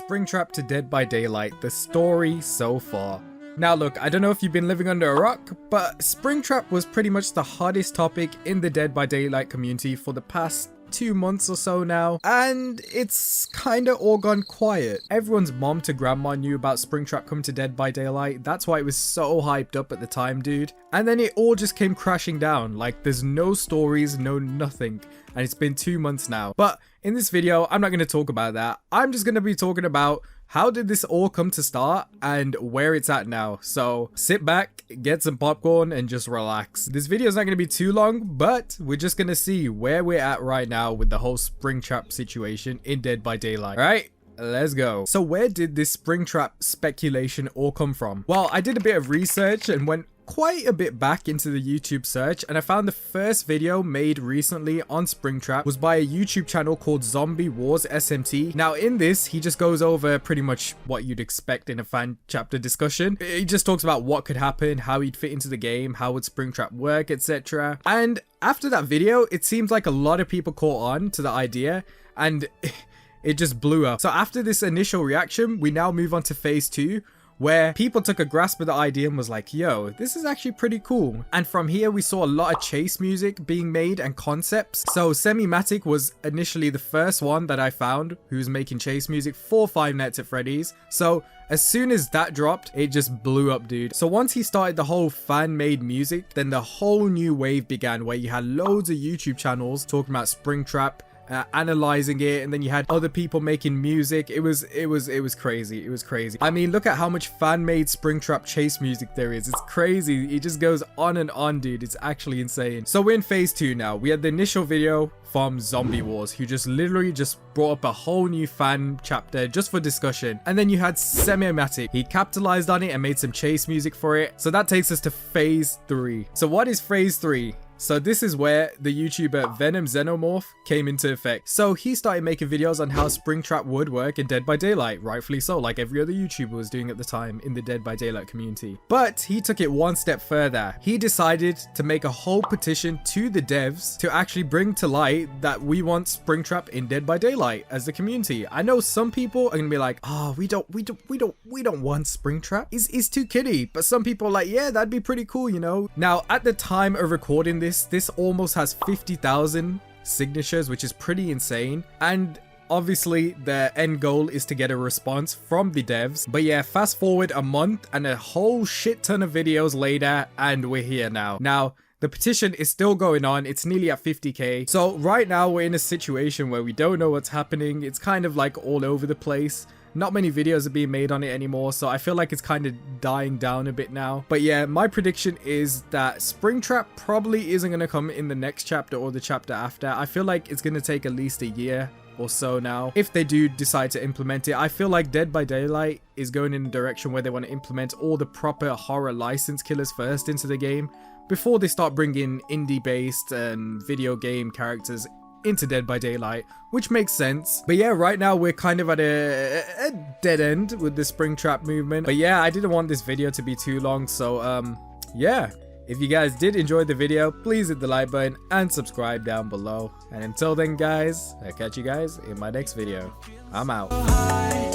Springtrap to Dead by Daylight, the story so far. Now look, I don't know if you've been living under a rock, but Springtrap was pretty much the hottest topic in the Dead by Daylight community for the past 2 months or so now, and it's kinda all gone quiet. Everyone's mom to grandma knew about Springtrap coming to Dead by Daylight. That's why it was so hyped up at the time, dude. And then it all just came crashing down. Like, there's no stories, no nothing, and it's been 2 months now. But in this video, I'm not going to talk about that. I'm just going to be talking about how did this all come to start and where it's at now. So sit back, get some popcorn, and just relax. This video is not going to be too long, but we're just going to see where we're at right now with the whole Springtrap situation in Dead by Daylight. All right, let's go. So where did this Springtrap speculation all come from? Well, I did a bit of research and went quite a bit back into the YouTube search, and I found the first video made recently on Springtrap was by a YouTube channel called Zombie Wars SMT. Now in this, he just goes over pretty much what you'd expect in a fan chapter discussion. He just talks about what could happen, how he'd fit into the game, how would Springtrap work, etc. And after that video, it seems like a lot of people caught on to the idea, and it just blew up. So after this initial reaction, we now move on to phase 2, where people took a grasp of the idea and was like, yo, this is actually pretty cool. And from here, we saw a lot of chase music being made and concepts. So Semi-Matic was initially the first one that I found who's making chase music for Five Nights at Freddy's. So as soon as that dropped, it just blew up, dude. So once he started the whole fan-made music, then the whole new wave began, where you had loads of YouTube channels talking about Springtrap, analyzing it, and then you had other people making music. It was crazy. It was crazy. I mean, look at how much fan-made Springtrap chase music there is. It's crazy. It just goes on and on, dude. It's actually insane. So we're in phase 2 now. We had the initial video from Zombie Wars, who just literally just brought up a whole new fan chapter just for discussion. And then you had Semi-Matic. He capitalized on it and made some chase music for it. So that takes us to phase 3. So what is phase 3? So this is where the YouTuber Venom Xenomorph came into effect. So he started making videos on how Springtrap would work in Dead by Daylight, rightfully so, like every other YouTuber was doing at the time in the Dead by Daylight community. But he took it one step further. He decided to make a whole petition to the devs to actually bring to light that we want Springtrap in Dead by Daylight as the community. I know some people are gonna be like, oh, we don't want Springtrap. It's too kiddie. But some people are like, yeah, that'd be pretty cool, you know. Now at the time of recording this almost has 50,000 signatures, which is pretty insane. And obviously the end goal is to get a response from the devs. But yeah, fast forward a month and a whole shit ton of videos later, and we're here now. Now the petition is still going on. It's nearly at 50k. So right now we're in a situation where we don't know what's happening. It's kind of like all over the place. Not many videos are being made on it anymore, so I feel like it's kind of dying down a bit now. But yeah, my prediction is that Springtrap probably isn't going to come in the next chapter or the chapter after. I feel like it's going to take at least a year or so now if they do decide to implement it. I feel like Dead by Daylight is going in a direction where they want to implement all the proper horror license killers first into the game before they start bringing indie-based and video game characters into Dead by Daylight, which makes sense. But yeah, right now we're kind of at a dead end with the Springtrap movement. But yeah, I didn't want this video to be too long, so yeah, if you guys did enjoy the video, please hit the like button and subscribe down below. And until then, guys, I'll catch you guys in my next video. I'm out.